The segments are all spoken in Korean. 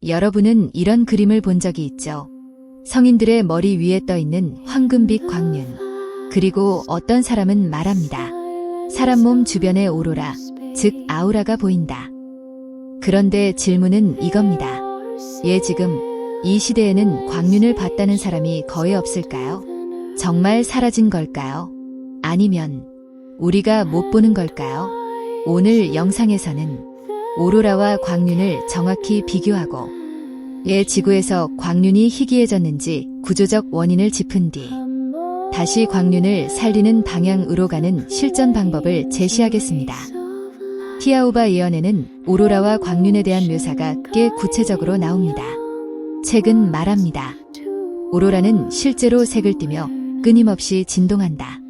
여러분은 이런 그림을 본 적이 있죠? 성인들의 머리 위에 떠 있는 황금빛 광륜. 그리고 어떤 사람은 말합니다. 사람 몸 주변에 오로라, 즉 아우라가 보인다. 그런데 질문은 이겁니다. 지금 이 시대에는 광륜을 봤다는 사람이 거의 없을까요? 정말 사라진 걸까요? 아니면 우리가 못 보는 걸까요? 오늘 영상에서는 오로라와 광륜을 정확히 비교하고 지구에서 광륜이 희귀해졌는지 구조적 원인을 짚은 뒤 다시 광륜을 살리는 방향으로 가는 실전 방법을 제시하겠습니다. 티아오바 예언에는 오로라와 광륜에 대한 묘사가 꽤 구체적으로 나옵니다. 책은 말합니다. 오로라는 실제로 색을 띠며 끊임없이 진동한다.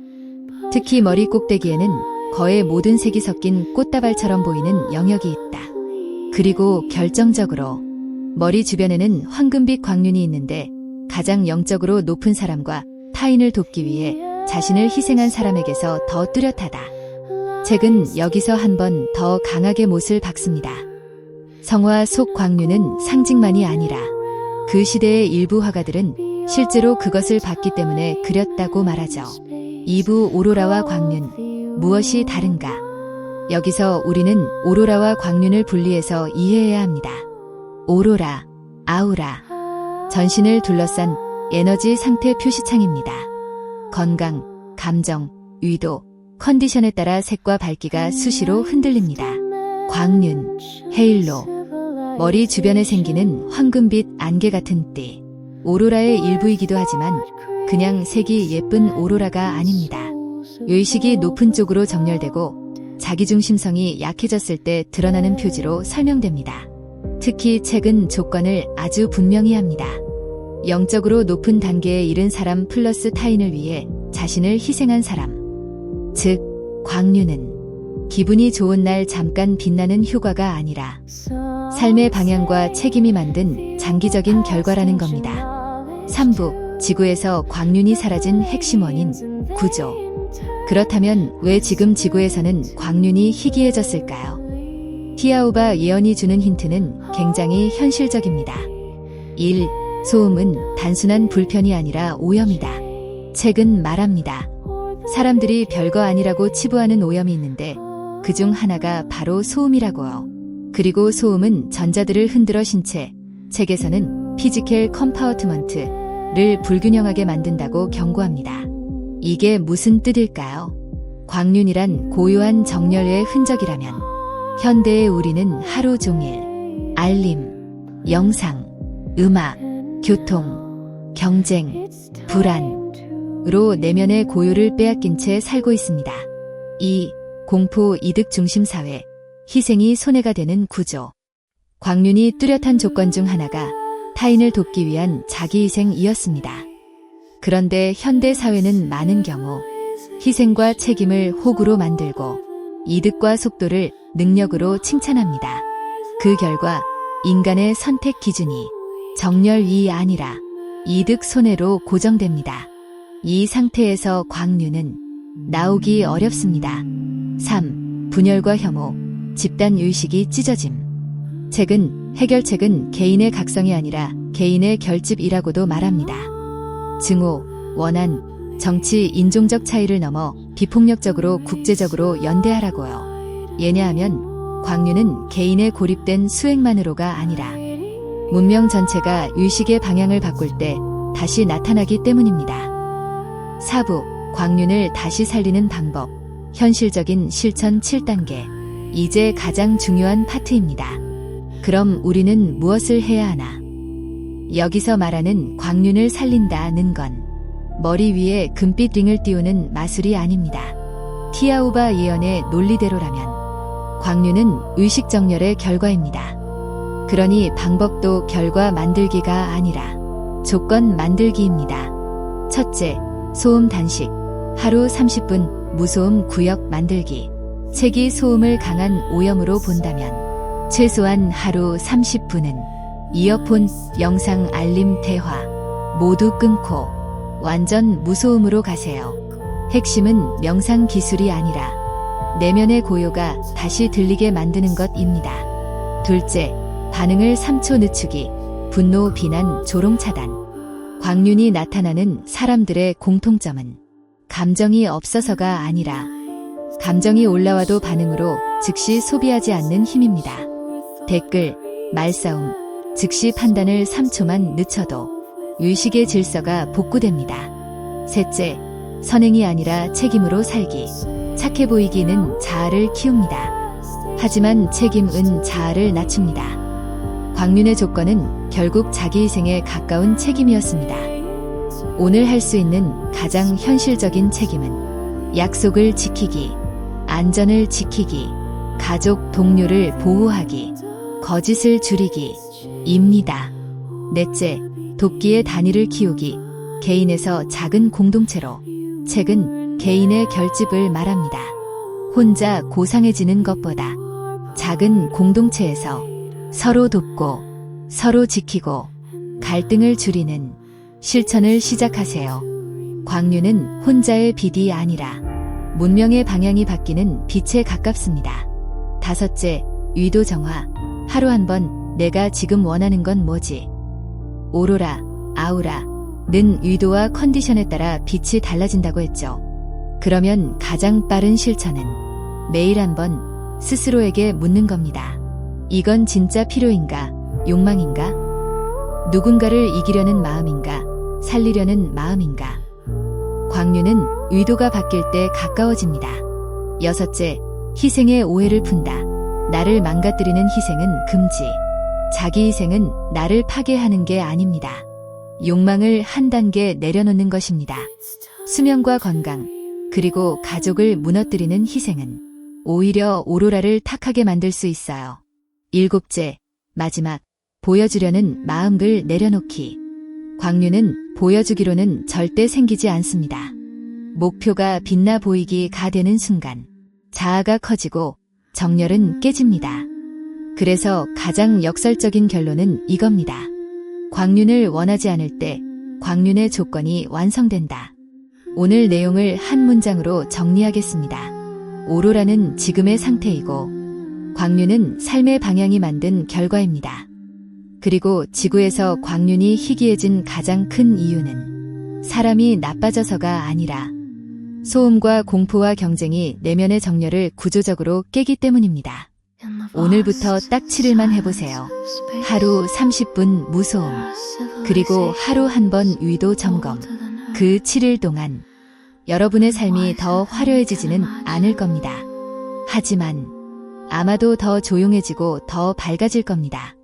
특히 머리 꼭대기에는 거의 모든 색이 섞인 꽃다발처럼 보이는 영역이 있다. 그리고 결정적으로 머리 주변에는 황금빛 광륜이 있는데 가장 영적으로 높은 사람과 타인을 돕기 위해 자신을 희생한 사람에게서 더 뚜렷하다. 책은 여기서 한 번 더 강하게 못을 박습니다. 성화 속 광륜은 상징만이 아니라 그 시대의 일부 화가들은 실제로 그것을 봤기 때문에 그렸다고 말하죠. 2부 오로라와 광륜, 무엇이 다른가? 여기서 우리는 오로라와 광륜을 분리해서 이해해야 합니다. 오로라, 아우라, 전신을 둘러싼 에너지 상태 표시창입니다. 건강, 감정, 의도, 컨디션에 따라 색과 밝기가 수시로 흔들립니다. 광륜, 헤일로, 머리 주변에 생기는 황금빛 안개 같은 띠. 오로라의 일부이기도 하지만 그냥 색이 예쁜 오로라가 아닙니다. 의식이 높은 쪽으로 정렬되고 자기중심성이 약해졌을 때 드러나는 표지로 설명됩니다. 특히 책은 조건을 아주 분명히 합니다. 영적으로 높은 단계에 이른 사람 플러스 타인을 위해 자신을 희생한 사람. 즉, 광륜은 기분이 좋은 날 잠깐 빛나는 효과가 아니라 삶의 방향과 책임이 만든 장기적인 결과라는 겁니다. 3부, 지구에서 광륜이 사라진 핵심 원인, 구조. 그렇다면 왜 지금 지구에서는 광륜이 희귀해졌을까요? 티아오바 예언이 주는 힌트는 굉장히 현실적입니다. 1. 소음은 단순한 불편이 아니라 오염이다. 책은 말합니다. 사람들이 별거 아니라고 치부하는 오염이 있는데 그중 하나가 바로 소음이라고요. 그리고 소음은 전자들을 흔들어 신체, 책에서는 피지컬 컴파워트먼트를 불균형하게 만든다고 경고합니다. 이게 무슨 뜻일까요? 광륜이란 고요한 정열의 흔적이라면 현대의 우리는 하루 종일 알림, 영상, 음악, 교통, 경쟁, 불안으로 내면의 고요를 빼앗긴 채 살고 있습니다. 2. 공포 이득 중심 사회, 희생이 손해가 되는 구조. 광륜이 뚜렷한 조건 중 하나가 타인을 돕기 위한 자기희생이었습니다. 그런데 현대 사회는 많은 경우 희생과 책임을 호구로 만들고 이득과 속도를 능력으로 칭찬합니다. 그 결과 인간의 선택 기준이 정열이 아니라 이득 손해로 고정됩니다. 이 상태에서 광륜은 나오기 어렵습니다. 3. 분열과 혐오, 집단 의식이 찢어짐. 책은 해결책은 개인의 각성이 아니라 개인의 결집이라고도 말합니다. 증오, 원한, 정치, 인종적 차이를 넘어 비폭력적으로 국제적으로 연대하라고요. 예냐하면 광륜은 개인의 고립된 수행만으로가 아니라 문명 전체가 의식의 방향을 바꿀 때 다시 나타나기 때문입니다. 4부, 광륜을 다시 살리는 방법, 현실적인 실천 7단계. 이제 가장 중요한 파트입니다. 그럼 우리는 무엇을 해야 하나? 여기서 말하는 광륜을 살린다는 건 머리 위에 금빛 링을 띄우는 마술이 아닙니다. 티아오바 예언의 논리대로라면 광륜은 의식정렬의 결과입니다. 그러니 방법도 결과 만들기가 아니라 조건 만들기입니다. 첫째, 소음 단식. 하루 30분 무소음 구역 만들기. 책이 소음을 강한 오염으로 본다면 최소한 하루 30분은 이어폰, 영상, 알림, 대화 모두 끊고 완전 무소음으로 가세요. 핵심은 명상 기술이 아니라 내면의 고요가 다시 들리게 만드는 것입니다. 둘째, 반응을 3초 늦추기, 분노, 비난, 조롱 차단. 광륜이 나타나는 사람들의 공통점은 감정이 없어서가 아니라 감정이 올라와도 반응으로 즉시 소비하지 않는 힘입니다. 댓글, 말싸움, 즉시 판단을 3초만 늦춰도 의식의 질서가 복구됩니다. 셋째, 선행이 아니라 책임으로 살기. 착해 보이기는 자아를 키웁니다. 하지만 책임은 자아를 낮춥니다. 광륜의 조건은 결국 자기희생에 가까운 책임이었습니다. 오늘 할 수 있는 가장 현실적인 책임은 약속을 지키기, 안전을 지키기, 가족, 동료를 보호하기, 거짓을 줄이기, 입니다. 넷째, 돕기의 단위를 키우기. 개인에서 작은 공동체로. 책은 개인의 결집을 말합니다. 혼자 고상해지는 것보다 작은 공동체에서 서로 돕고 서로 지키고 갈등을 줄이는 실천을 시작하세요. 광륜은 혼자의 빛이 아니라 문명의 방향이 바뀌는 빛에 가깝습니다. 다섯째, 위도 정화. 하루 한 번 내가 지금 원하는 건 뭐지? 오로라, 아우라는 위도와 컨디션에 따라 빛이 달라진다고 했죠. 그러면 가장 빠른 실천은 매일 한 번 스스로에게 묻는 겁니다. 이건 진짜 필요인가? 욕망인가? 누군가를 이기려는 마음인가? 살리려는 마음인가? 광륜은 위도가 바뀔 때 가까워집니다. 여섯째, 희생의 오해를 푼다. 나를 망가뜨리는 희생은 금지. 자기 희생은 나를 파괴하는 게 아닙니다. 욕망을 한 단계 내려놓는 것입니다. 수면과 건강, 그리고 가족을 무너뜨리는 희생은 오히려 오로라를 탁하게 만들 수 있어요. 일곱째, 마지막, 보여주려는 마음을 내려놓기. 광륜은 보여주기로는 절대 생기지 않습니다. 목표가 빛나 보이기가 되는 순간 자아가 커지고 정열은 깨집니다. 그래서 가장 역설적인 결론은 이겁니다. 광륜을 원하지 않을 때 광륜의 조건이 완성된다. 오늘 내용을 한 문장으로 정리하겠습니다. 오로라는 지금의 상태이고 광륜은 삶의 방향이 만든 결과입니다. 그리고 지구에서 광륜이 희귀해진 가장 큰 이유는 사람이 나빠져서가 아니라 소음과 공포와 경쟁이 내면의 정열을 구조적으로 깨기 때문입니다. 오늘부터 딱 7일만 해보세요. 하루 30분 무소음, 그리고 하루 한 번 위도 점검. 그 7일 동안 여러분의 삶이 더 화려해지지는 않을 겁니다. 하지만 아마도 더 조용해지고 더 밝아질 겁니다.